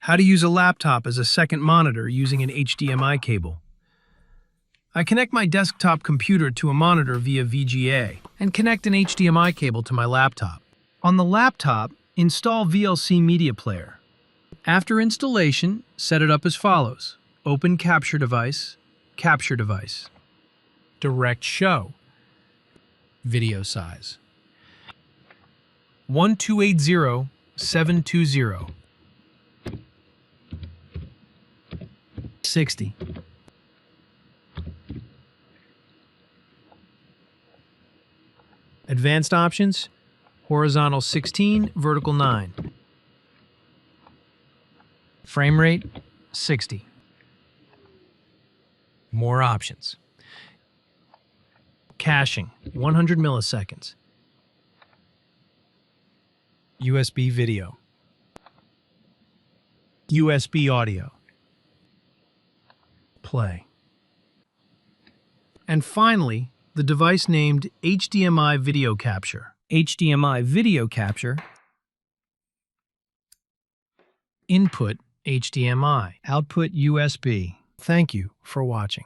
How to use a laptop as a second monitor using an HDMI cable. I connect my desktop computer to a monitor via VGA and connect an HDMI cable to my laptop. On the laptop, install VLC Media Player. After installation, set it up as follows. Open Capture Device, Capture Device. DirectShow. Video size. 1280/720. 60. Advanced options, horizontal 16, vertical 9. Frame rate, 60. More options. Caching, 100 milliseconds. USB video. USB audio. Play. And finally, the device named HDMI Video Capture. HDMI Video Capture. Input HDMI. Output USB. Thank you for watching.